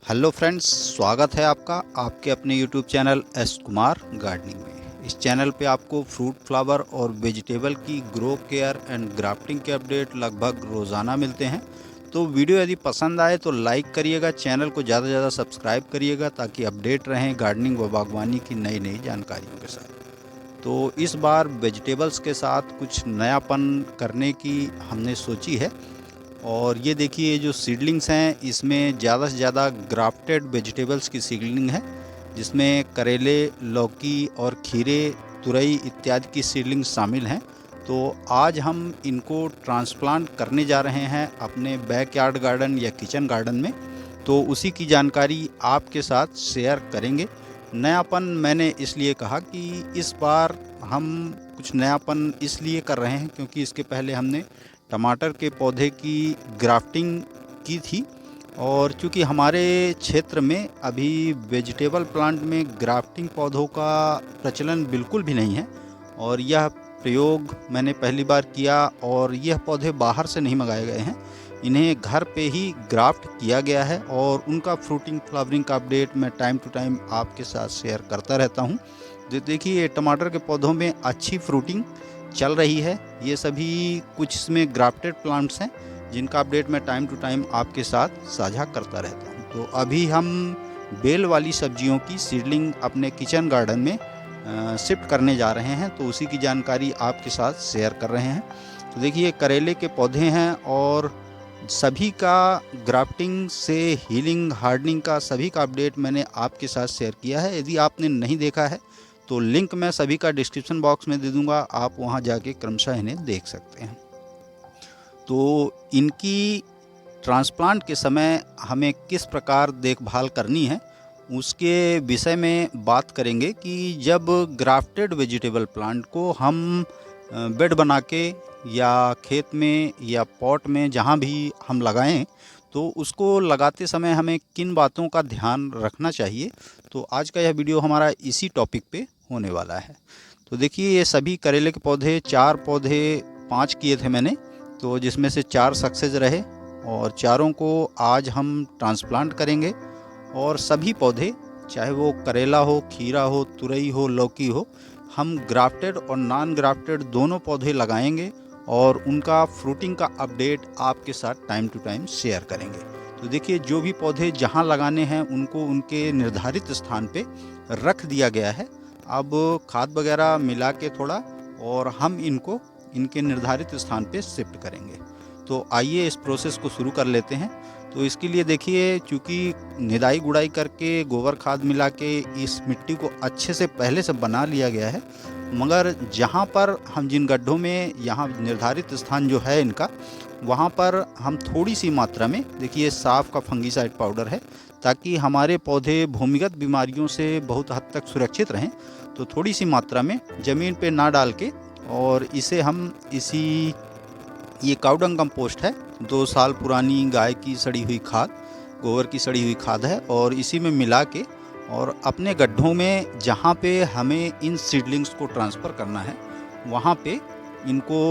Hello friends, स्वागत है आपका आपके अपने YouTube channel S Kumar gardening में। इस चैनल पे आपको फ्रूट, फ्लावर और वेजिटेबल की ग्रो केयर एंड ग्राफ्टिंग के अपडेट लगभग रोज़ाना मिलते हैं। तो वीडियो यदि पसंद आए तो लाइक करिएगा, चैनल को ज़्यादा से ज़्यादा सब्सक्राइब करिएगा ताकि अपडेट रहें गार्डनिंग व बागवानी की नई नई जानकारियों के साथ। तो इस बार वेजिटेबल्स के साथ कुछ नयापन करने की हमने सोची है। और ये देखिए, जो सीडलिंग्स हैं इसमें ज़्यादा से ज़्यादा ग्राफ्टेड वेजिटेबल्स की सीडलिंग है, जिसमें करेले, लौकी और खीरे, तुरई इत्यादि की सीडलिंग्स शामिल हैं। तो आज हम इनको ट्रांसप्लांट करने जा रहे हैं अपने बैकयार्ड गार्डन या किचन गार्डन में। तो उसी की जानकारी आपके साथ शेयर करेंगे। नयापन मैंने इसलिए कहा कि इस बार हम कुछ नयापन इसलिए कर रहे हैं क्योंकि इसके पहले हमने टमाटर के पौधे की ग्राफ्टिंग की थी, और चूँकि हमारे क्षेत्र में अभी वेजिटेबल प्लांट में ग्राफ्टिंग पौधों का प्रचलन बिल्कुल भी नहीं है, और यह प्रयोग मैंने पहली बार किया। और यह पौधे बाहर से नहीं मंगाए गए हैं, इन्हें घर पे ही ग्राफ्ट किया गया है, और उनका फ्रूटिंग फ्लावरिंग का अपडेट मैं टाइम टू टाइम आपके साथ शेयर करता रहता हूँ। देखिए, टमाटर के पौधों में अच्छी फ्रूटिंग चल रही है। ये सभी कुछ इसमें ग्राफ्टेड प्लांट्स हैं जिनका अपडेट मैं टाइम टू टाइम आपके साथ साझा करता रहता हूँ। तो अभी हम बेल वाली सब्जियों की सीडलिंग अपने किचन गार्डन में शिफ्ट करने जा रहे हैं, तो उसी की जानकारी आपके साथ शेयर कर रहे हैं। तो देखिए, करेले के पौधे हैं और सभी का ग्राफ्टिंग से हीलिंग, हार्डनिंग का सभी का अपडेट मैंने आपके साथ शेयर किया है। यदि आपने नहीं देखा है तो लिंक मैं सभी का डिस्क्रिप्शन बॉक्स में दे दूंगा, आप वहां जाके क्रमशः इन्हें देख सकते हैं। तो इनकी ट्रांसप्लांट के समय हमें किस प्रकार देखभाल करनी है उसके विषय में बात करेंगे कि जब ग्राफ्टेड वेजिटेबल प्लांट को हम बेड बना के या खेत में या पॉट में जहाँ भी हम लगाएं, तो उसको लगाते समय हमें किन बातों का ध्यान रखना चाहिए। तो आज का यह वीडियो हमारा इसी टॉपिक पे होने वाला है। तो देखिए, ये सभी करेले के पौधे, 4 पौधे 5 किए थे मैंने, तो जिसमें से 4 सक्सेस रहे, और चारों को आज हम ट्रांसप्लांट करेंगे। और सभी पौधे, चाहे वो करेला हो, खीरा हो, तुरई हो, लौकी हो, हम ग्राफ्टेड और नॉन ग्राफ्टेड दोनों पौधे लगाएंगे और उनका फ्रूटिंग का अपडेट आपके साथ टाइम टू टाइम शेयर करेंगे। तो देखिए, जो भी पौधे जहां लगाने हैं उनको उनके निर्धारित स्थान पे रख दिया गया है। अब खाद वगैरह मिला के थोड़ा, और हम इनको इनके निर्धारित स्थान पे शिफ्ट करेंगे। तो आइए इस प्रोसेस को शुरू कर लेते हैं। तो इसके लिए देखिए, चूँकि निदाई गुड़ाई करके गोबर खाद मिला के इस मिट्टी को अच्छे से पहले से बना लिया गया है, मगर जहाँ पर हम जिन गड्ढों में यहाँ निर्धारित स्थान जो है इनका, वहाँ पर हम थोड़ी सी मात्रा में, देखिए साफ का फंगीसाइड पाउडर है, ताकि हमारे पौधे भूमिगत बीमारियों से बहुत हद तक सुरक्षित रहें। तो थोड़ी सी मात्रा में ज़मीन पे ना डाल के, और इसे हम ये काउडंग कंपोस्ट है, 2 साल पुरानी गाय की सड़ी हुई खाद, गोबर की सड़ी हुई खाद है, और इसी में मिला के और अपने गड्ढों में जहाँ पे हमें इन सीडलिंग्स को ट्रांसफ़र करना है वहाँ पे इनको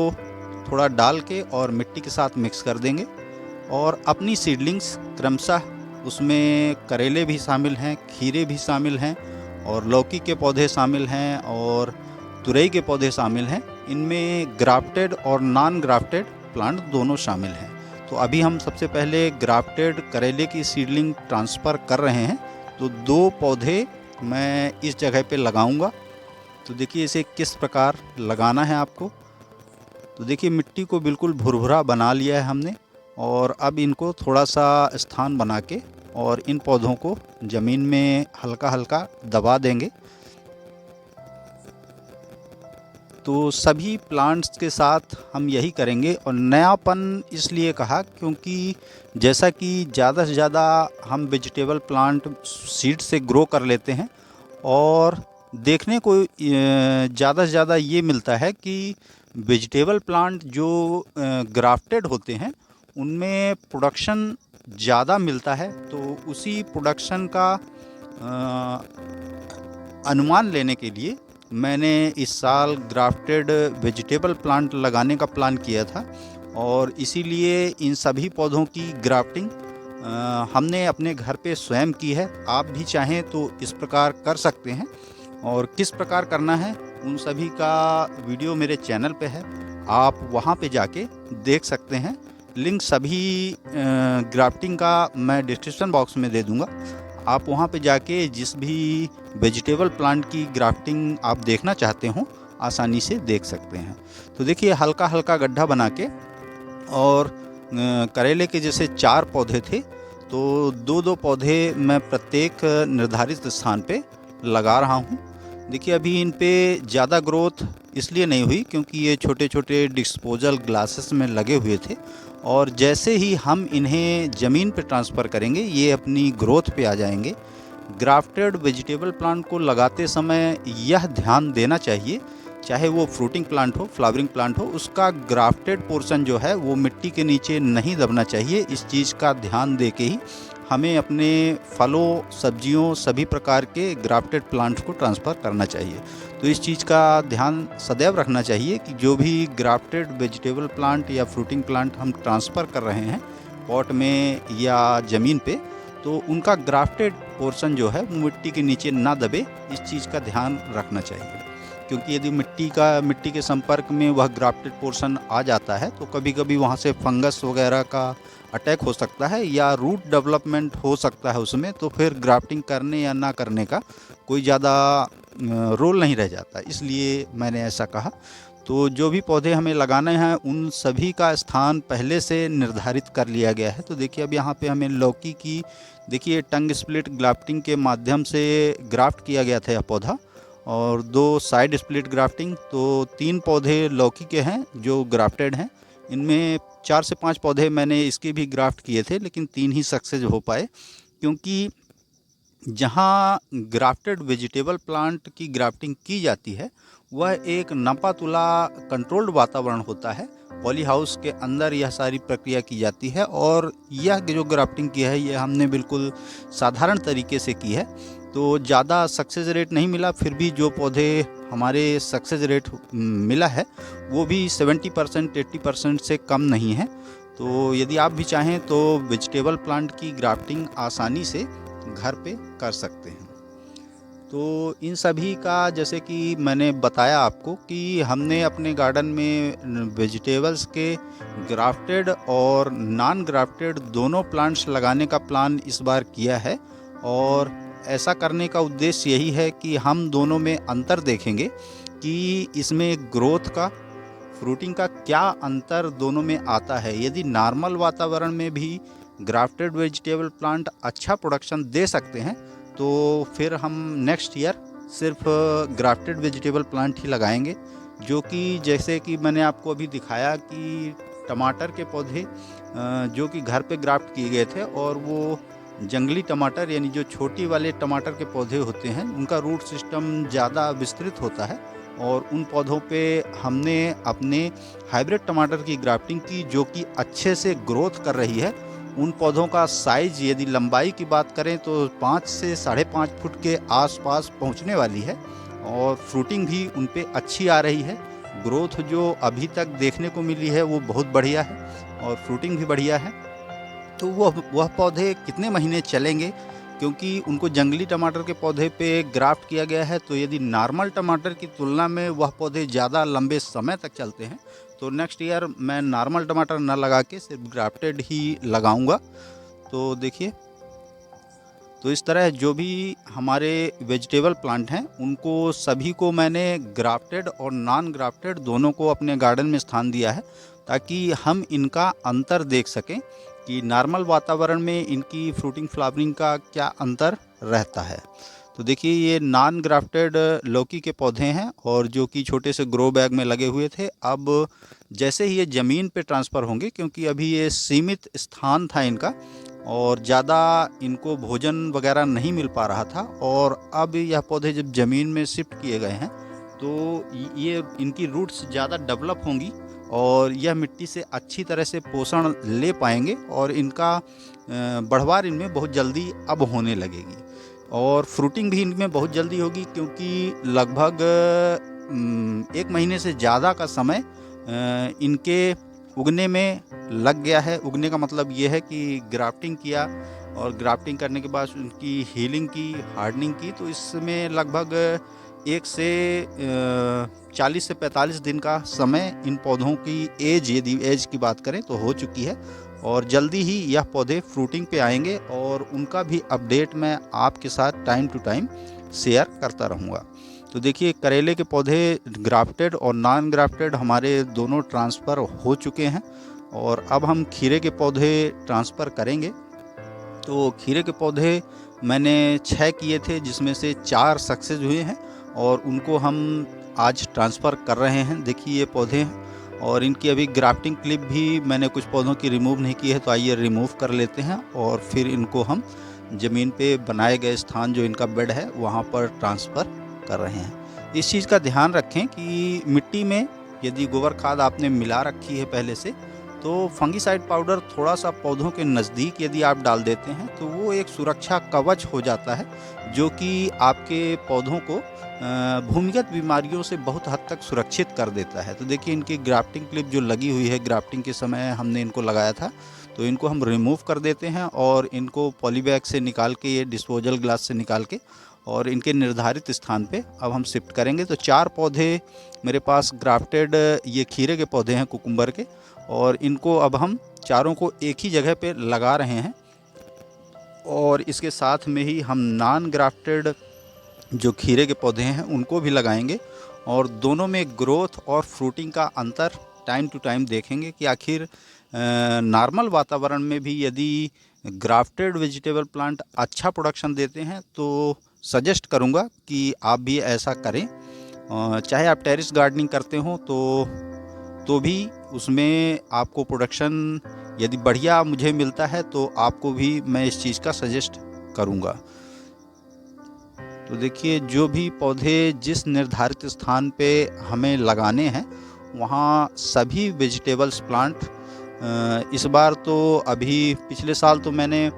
थोड़ा डाल के और मिट्टी के साथ मिक्स कर देंगे। और अपनी सीडलिंग्स क्रमशः, उसमें करेले भी शामिल हैं, खीरे भी शामिल हैं, और लौकी के पौधे शामिल हैं, और तुरई के पौधे शामिल हैं। इनमें ग्राफ्टेड और नॉन ग्राफ्टेड प्लांट दोनों शामिल हैं। तो अभी हम सबसे पहले ग्राफ्टेड करेले की सीडलिंग ट्रांसफ़र कर रहे हैं। तो 2 पौधे मैं इस जगह पे लगाऊंगा। तो देखिए, इसे किस प्रकार लगाना है आपको। तो देखिए, मिट्टी को बिल्कुल भुरभुरा बना लिया है हमने, और अब इनको थोड़ा सा स्थान बना के और इन पौधों को ज़मीन में हल्का हल्का दबा देंगे। तो सभी प्लांट्स के साथ हम यही करेंगे। और नयापन इसलिए कहा क्योंकि जैसा कि ज़्यादा से ज़्यादा हम वेजिटेबल प्लांट सीड से ग्रो कर लेते हैं, और देखने को ज़्यादा से ज़्यादा ये मिलता है कि वेजिटेबल प्लांट जो ग्राफ्टेड होते हैं उनमें प्रोडक्शन ज़्यादा मिलता है। तो उसी प्रोडक्शन का अनुमान लेने के लिए मैंने इस साल ग्राफ्टेड वेजिटेबल प्लांट लगाने का प्लान किया था, और इसीलिए इन सभी पौधों की ग्राफ्टिंग हमने अपने घर पे स्वयं की है। आप भी चाहें तो इस प्रकार कर सकते हैं, और किस प्रकार करना है उन सभी का वीडियो मेरे चैनल पे है, आप वहाँ पे जाके देख सकते हैं। लिंक सभी ग्राफ्टिंग का मैं डिस्क्रिप्शन बॉक्स में दे दूँगा। आप वहाँ पे जाके जिस भी वेजिटेबल प्लांट की ग्राफ्टिंग आप देखना चाहते हो आसानी से देख सकते हैं। तो देखिए, हल्का हल्का गड्ढा बना के, और करेले के जैसे 4 पौधे थे, तो 2-2 पौधे मैं प्रत्येक निर्धारित स्थान पे लगा रहा हूँ। देखिए, अभी इन पे ज़्यादा ग्रोथ इसलिए नहीं हुई क्योंकि ये छोटे-छोटे डिस्पोजल ग्लासेस में लगे हुए थे, और जैसे ही हम इन्हें ज़मीन पे ट्रांसफ़र करेंगे, ये अपनी ग्रोथ पे आ जाएंगे। ग्राफ्टेड वेजिटेबल प्लांट को लगाते समय यह ध्यान देना चाहिए, चाहे वो फ्रूटिंग प्लांट हो, फ्लावरिंग प्लांट हो, उसका ग्राफ्टेड पोर्शन जो है वो मिट्टी के नीचे नहीं दबना चाहिए। इस चीज़ का ध्यान दे के ही हमें अपने फलों, सब्जियों, सभी प्रकार के ग्राफ्टेड प्लांट्स को ट्रांसफ़र करना चाहिए। तो इस चीज़ का ध्यान सदैव रखना चाहिए कि जो भी ग्राफ्टेड वेजिटेबल प्लांट या फ्रूटिंग प्लांट हम ट्रांसफ़र कर रहे हैं पॉट में या ज़मीन पे, तो उनका ग्राफ्टेड पोर्शन जो है वो मिट्टी के नीचे ना दबे, इस चीज़ का ध्यान रखना चाहिए। क्योंकि यदि मिट्टी के संपर्क में वह ग्राफ्टेड पोर्शन आ जाता है, तो कभी-कभी वहाँ से फंगस वगैरह का अटैक हो सकता है या रूट डेवलपमेंट हो सकता है उसमें, तो फिर ग्राफ्टिंग करने या ना करने का कोई ज़्यादा रोल नहीं रह जाता, इसलिए मैंने ऐसा कहा। तो जो भी पौधे हमें लगाने हैं उन सभी का स्थान पहले से निर्धारित कर लिया गया है। तो देखिए, अब यहाँ पे हमें लौकी की, देखिए, टंग स्प्लिट ग्राफ्टिंग के माध्यम से ग्राफ्ट किया गया था यह पौधा, और 2 साइड स्प्लिट ग्राफ्टिंग, तो 3 पौधे लौकी के हैं जो ग्राफ्टेड हैं। इनमें 4 से 5 पौधे मैंने इसके भी ग्राफ्ट किए थे, लेकिन 3 ही सक्सेस हो पाए, क्योंकि जहाँ ग्राफ्टेड वेजिटेबल प्लांट की ग्राफ्टिंग की जाती है वह एक नपा-तुला कंट्रोल्ड वातावरण होता है। पॉली हाउस के अंदर यह सारी प्रक्रिया की जाती है, और यह जो ग्राफ्टिंग की है ये हमने बिल्कुल साधारण तरीके से की है, तो ज़्यादा सक्सेस रेट नहीं मिला। फिर भी जो पौधे हमारे सक्सेस रेट मिला है वो भी 70% 80% से कम नहीं है। तो यदि आप भी चाहें तो वेजिटेबल प्लांट की ग्राफ्टिंग आसानी से घर पे कर सकते हैं। तो इन सभी का, जैसे कि मैंने बताया आपको, कि हमने अपने गार्डन में वेजिटेबल्स के ग्राफ्टेड और नॉन ग्राफ्टेड दोनों प्लांट्स लगाने का प्लान इस बार किया है, और ऐसा करने का उद्देश्य यही है कि हम दोनों में अंतर देखेंगे कि इसमें ग्रोथ का, फ्रूटिंग का क्या अंतर दोनों में आता है। यदि नॉर्मल वातावरण में भी ग्राफ्टेड वेजिटेबल प्लांट अच्छा प्रोडक्शन दे सकते हैं, तो फिर हम नेक्स्ट ईयर सिर्फ ग्राफ्टेड वेजिटेबल प्लांट ही लगाएंगे। जो कि जैसे कि मैंने आपको अभी दिखाया कि टमाटर के पौधे जो कि घर पे ग्राफ्ट किए गए थे, और वो जंगली टमाटर, यानी जो छोटी वाले टमाटर के पौधे होते हैं, उनका रूट सिस्टम ज़्यादा विस्तृत होता है, और उन पौधों पे हमने अपने हाइब्रिड टमाटर की ग्राफ्टिंग की, जो कि अच्छे से ग्रोथ कर रही है। उन पौधों का साइज़, यदि लंबाई की बात करें तो 5 से 5.5 फुट के आसपास पहुंचने वाली है, और फ्रूटिंग भी उन पे अच्छी आ रही है। ग्रोथ जो अभी तक देखने को मिली है वो बहुत बढ़िया है, और फ्रूटिंग भी बढ़िया है। तो वह पौधे कितने महीने चलेंगे, क्योंकि उनको जंगली टमाटर के पौधे पे ग्राफ्ट किया गया है, तो यदि नॉर्मल टमाटर की तुलना में वह पौधे ज़्यादा लंबे समय तक चलते हैं, तो नेक्स्ट ईयर मैं नॉर्मल टमाटर न लगा के सिर्फ ग्राफ्टेड ही लगाऊंगा। तो देखिए, तो इस तरह जो भी हमारे वेजिटेबल प्लांट हैं उनको सभी को मैंने ग्राफ्टेड और नॉन ग्राफ्टेड दोनों को अपने गार्डन में स्थान दिया है, ताकि हम इनका अंतर देख सकें कि नॉर्मल वातावरण में इनकी फ्रूटिंग फ्लावरिंग का क्या अंतर रहता है। तो देखिए, ये नॉन ग्राफ्टेड लौकी के पौधे हैं, और जो कि छोटे से ग्रो बैग में लगे हुए थे। अब जैसे ही ये ज़मीन पे ट्रांसफ़र होंगे, क्योंकि अभी ये सीमित स्थान था इनका, और ज़्यादा इनको भोजन वगैरह नहीं मिल पा रहा था, और अब यह पौधे जब ज़मीन में शिफ्ट किए गए हैं, तो ये इनकी रूट्स ज़्यादा डेवलप होंगी, और यह मिट्टी से अच्छी तरह से पोषण ले पाएंगे, और इनका बढ़वार इनमें बहुत जल्दी अब होने लगेगी, और फ्रूटिंग भी इनमें बहुत जल्दी होगी, क्योंकि लगभग 1 महीने से ज़्यादा का समय इनके उगने में लग गया है। उगने का मतलब ये है कि ग्राफ्टिंग किया और ग्राफ्टिंग करने के बाद उनकी हीलिंग की, हार्डनिंग की, तो इसमें लगभग 1 से 40 से 45 दिन का समय इन पौधों की एज, यदि एज की बात करें तो हो चुकी है और जल्दी ही यह पौधे फ्रूटिंग पे आएंगे और उनका भी अपडेट मैं आपके साथ टाइम टू टाइम शेयर करता रहूँगा। तो देखिए, करेले के पौधे ग्राफ्टेड और नॉन ग्राफ्टेड हमारे दोनों ट्रांसफ़र हो चुके हैं और अब हम खीरे के पौधे ट्रांसफ़र करेंगे। तो खीरे के पौधे मैंने 6 किए थे, जिसमें से 4 सक्सेस हुए हैं और उनको हम आज ट्रांसफ़र कर रहे हैं। देखिए, ये पौधे हैं और इनकी अभी ग्राफ्टिंग क्लिप भी मैंने कुछ पौधों की रिमूव नहीं की है, तो आइए रिमूव कर लेते हैं और फिर इनको हम ज़मीन पे बनाए गए स्थान, जो इनका बेड है, वहाँ पर ट्रांसफ़र कर रहे हैं। इस चीज़ का ध्यान रखें कि मिट्टी में यदि गोबर खाद आपने मिला रखी है पहले से, तो फंगीसाइड पाउडर थोड़ा-सा पौधों के नज़दीक यदि आप डाल देते हैं, तो वो एक सुरक्षा कवच हो जाता है, जो कि आपके पौधों को भूमिगत बीमारियों से बहुत हद तक सुरक्षित कर देता है। तो देखिए, इनकी ग्राफ्टिंग क्लिप जो लगी हुई है, ग्राफ्टिंग के समय हमने इनको लगाया था, तो इनको हम रिमूव कर देते हैं और इनको पॉलीबैग से निकाल के, ये डिस्पोजल ग्लास से निकाल के और इनके निर्धारित स्थान पे अब हम शिफ्ट करेंगे। तो 4 पौधे मेरे पास ग्राफ्टेड ये खीरे के पौधे हैं कुकुम्बर के, और इनको अब हम चारों को एक ही जगह पे लगा रहे हैं और इसके साथ में ही हम नॉन ग्राफ्टेड जो खीरे के पौधे हैं उनको भी लगाएंगे और दोनों में ग्रोथ और फ्रूटिंग का अंतर टाइम टू टाइम देखेंगे कि आखिर नॉर्मल वातावरण में भी यदि ग्राफ्टेड वेजिटेबल प्लांट अच्छा प्रोडक्शन देते हैं, तो सजेस्ट करूंगा कि आप भी ऐसा करें। चाहे आप टेरेस गार्डनिंग करते हो तो भी उसमें आपको प्रोडक्शन यदि बढ़िया मुझे मिलता है, तो आपको भी मैं इस चीज़ का सजेस्ट करूंगा। तो देखिए, जो भी पौधे जिस निर्धारित स्थान पे हमें लगाने हैं, वहाँ सभी वेजिटेबल्स प्लांट, इस बार तो, अभी पिछले साल तो मैंने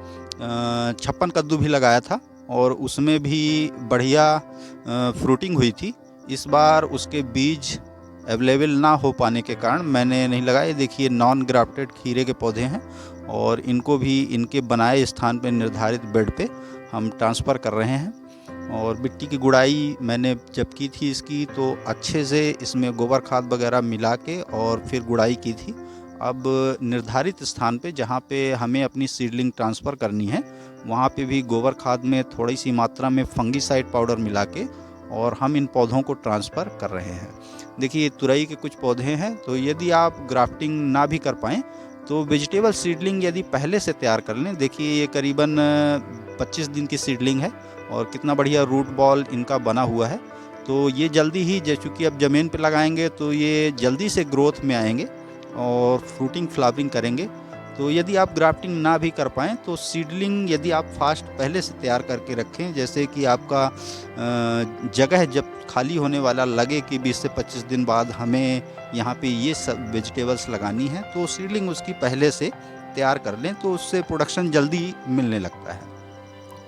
छप्पन कद्दू भी लगाया था और उसमें भी बढ़िया फ्रूटिंग हुई थी। इस बार उसके बीज अवेलेबल ना हो पाने के कारण मैंने नहीं लगाए। देखिए, नॉन ग्राफ्टेड खीरे के पौधे हैं और इनको भी इनके बनाए स्थान पे, निर्धारित बेड पे हम ट्रांसफ़र कर रहे हैं। और मिट्टी की गुड़ाई मैंने जब की थी इसकी, तो अच्छे से इसमें गोबर खाद वगैरह मिला के और फिर गुड़ाई की थी। अब निर्धारित स्थान पे जहाँ पे हमें अपनी सीडलिंग ट्रांसफ़र करनी है, वहाँ पे भी गोबर खाद में थोड़ी सी मात्रा में फंगीसाइड पाउडर मिला के और हम इन पौधों को ट्रांसफ़र कर रहे हैं। देखिए, तुरई के कुछ पौधे हैं, तो यदि आप ग्राफ्टिंग ना भी कर पाएँ, तो वेजिटेबल सीडलिंग यदि पहले से तैयार कर लें। देखिए, ये करीबन 25 दिन की सीडलिंग है और कितना बढ़िया रूट बॉल इनका बना हुआ है। तो ये जल्दी ही, चूँकि अब ज़मीन पे लगाएंगे तो ये जल्दी से ग्रोथ में आएंगे और फ्रूटिंग फ्लावरिंग करेंगे। तो यदि आप ग्राफ्टिंग ना भी कर पाएँ, तो सीडलिंग यदि आप फास्ट पहले से तैयार करके रखें, जैसे कि आपका जगह जब खाली होने वाला लगे कि 20 से 25 दिन बाद हमें यहाँ पे ये सब वेजिटेबल्स लगानी है, तो सीडलिंग उसकी पहले से तैयार कर लें, तो उससे प्रोडक्शन जल्दी मिलने लगता है।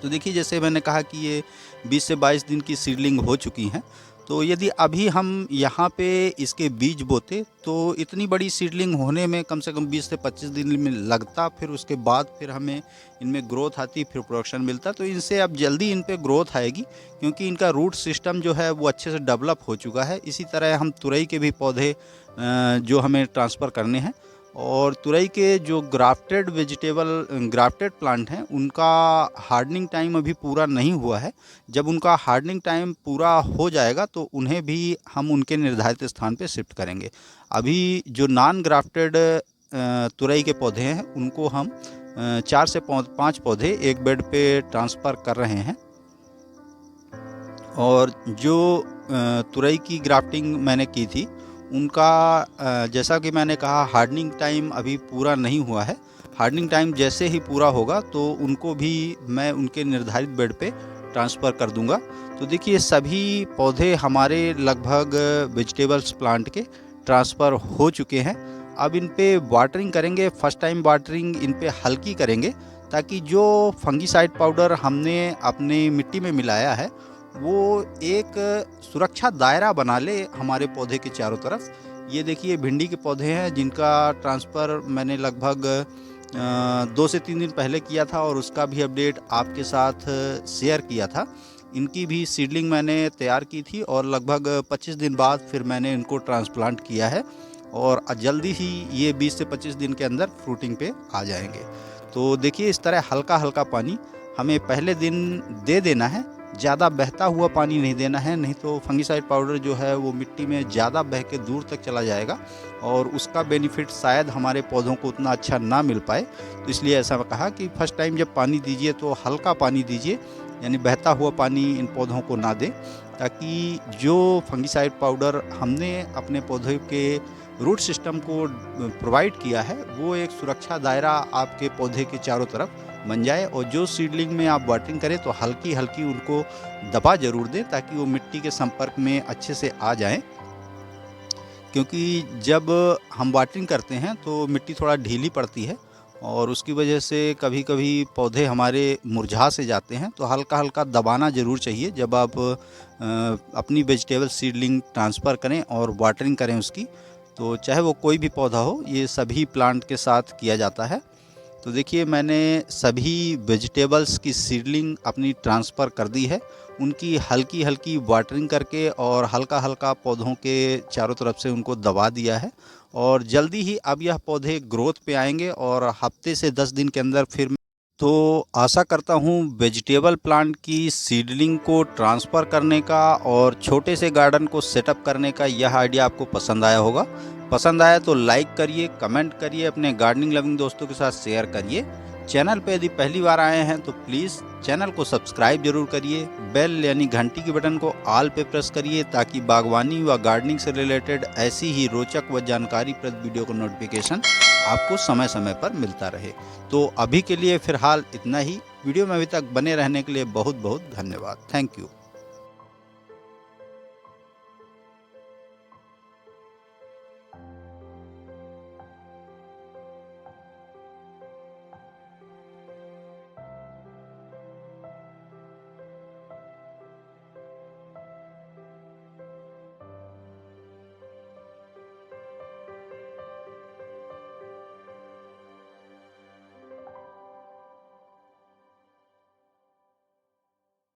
तो देखिए, जैसे मैंने कहा कि ये 20 से 22 दिन की सीडलिंग हो चुकी हैं, तो यदि अभी हम यहाँ पे इसके बीज बोते, तो इतनी बड़ी सीडलिंग होने में कम से कम 20 से 25 दिन में लगता, फिर उसके बाद फिर हमें इनमें ग्रोथ आती, फिर प्रोडक्शन मिलता। तो इनसे अब जल्दी इन पे ग्रोथ आएगी, क्योंकि इनका रूट सिस्टम जो है वो अच्छे से डेवलप हो चुका है। इसी तरह हम तुरई के भी पौधे जो हमें ट्रांसफ़र करने हैं, और तुरई के जो ग्राफ्टेड प्लांट हैं, उनका हार्डनिंग टाइम अभी पूरा नहीं हुआ है। जब उनका हार्डनिंग टाइम पूरा हो जाएगा, तो उन्हें भी हम उनके निर्धारित स्थान पे शिफ्ट करेंगे। अभी जो नॉन ग्राफ्टेड तुरई के पौधे हैं, उनको हम 4 से 5 पौधे एक बेड पे ट्रांसफ़र कर रहे हैं। और जो तुरई की ग्राफ्टिंग मैंने की थी, उनका जैसा कि मैंने कहा, हार्डनिंग टाइम अभी पूरा नहीं हुआ है। हार्डनिंग टाइम जैसे ही पूरा होगा, तो उनको भी मैं उनके निर्धारित बेड पे ट्रांसफ़र कर दूंगा। तो देखिए, सभी पौधे हमारे लगभग वेजिटेबल्स प्लांट के ट्रांसफ़र हो चुके हैं। अब इन पे वाटरिंग करेंगे। फर्स्ट टाइम वाटरिंग इन पे हल्की करेंगे, ताकि जो फंगीसाइड पाउडर हमने अपनी मिट्टी में मिलाया है, वो एक सुरक्षा दायरा बना ले हमारे पौधे के चारों तरफ। ये देखिए भिंडी के पौधे हैं जिनका ट्रांसफ़र मैंने लगभग 2 से 3 दिन पहले किया था और उसका भी अपडेट आपके साथ शेयर किया था। इनकी भी सीडलिंग मैंने तैयार की थी और लगभग 25 दिन बाद फिर मैंने इनको ट्रांसप्लांट किया है और जल्दी ही ये 20 से 25 दिन के अंदर फ्रूटिंग पे आ जाएंगे। तो देखिए इस तरह हल्का-हल्का पानी हमें पहले दिन दे देना है, ज़्यादा बहता हुआ पानी नहीं देना है, नहीं तो फंगिसाइड पाउडर जो है वो मिट्टी में ज़्यादा बह के दूर तक चला जाएगा और उसका बेनिफिट शायद हमारे पौधों को उतना अच्छा ना मिल पाए। तो इसलिए ऐसा कहा कि फर्स्ट टाइम जब पानी दीजिए तो हल्का पानी दीजिए, यानी बहता हुआ पानी इन पौधों को ना दें, ताकि जो फंगिसाइड पाउडर हमने अपने पौधे के रूट सिस्टम को प्रोवाइड किया है वो एक सुरक्षा दायरा आपके पौधे के चारों तरफ बन जाए। और जो सीडलिंग में आप वाटरिंग करें तो हल्की हल्की उनको दबा ज़रूर दें ताकि वो मिट्टी के संपर्क में अच्छे से आ जाएं, क्योंकि जब हम वाटरिंग करते हैं तो मिट्टी थोड़ा ढीली पड़ती है और उसकी वजह से कभी-कभी पौधे हमारे मुरझा से जाते हैं। तो हल्का-हल्का दबाना ज़रूर चाहिए जब आप अपनी वेजिटेबल सीडलिंग ट्रांसफ़र करें और वाटरिंग करें उसकी। तो चाहे वो कोई भी पौधा हो, ये सभी प्लांट के साथ किया जाता है। तो देखिए मैंने सभी वेजिटेबल्स की सीडलिंग अपनी ट्रांसफ़र कर दी है, उनकी हल्की-हल्की वाटरिंग करके और हल्का-हल्का पौधों के चारों तरफ से उनको दबा दिया है और जल्दी ही अब यह पौधे ग्रोथ पे आएंगे और हफ्ते से 10 दिन के अंदर फिर तो आशा करता हूँ वेजिटेबल प्लांट की सीडलिंग को ट्रांसफ़र करने का और छोटे से गार्डन को सेटअप करने का यह आइडिया आपको पसंद आया होगा। पसंद आया तो लाइक करिए, कमेंट करिए, अपने गार्डनिंग लविंग दोस्तों के साथ शेयर करिए। चैनल पे यदि पहली बार आए हैं तो प्लीज़ चैनल को सब्सक्राइब जरूर करिए। बेल यानी घंटी के बटन को ऑल पे प्रेस करिए ताकि बागवानी व गार्डनिंग से रिलेटेड ऐसी ही रोचक व जानकारीप्रद वीडियो का नोटिफिकेशन आपको समय समय पर मिलता रहे। तो अभी के लिए फ़िलहाल इतना ही। वीडियो में अभी तक बने रहने के लिए बहुत बहुत धन्यवाद। Thank you.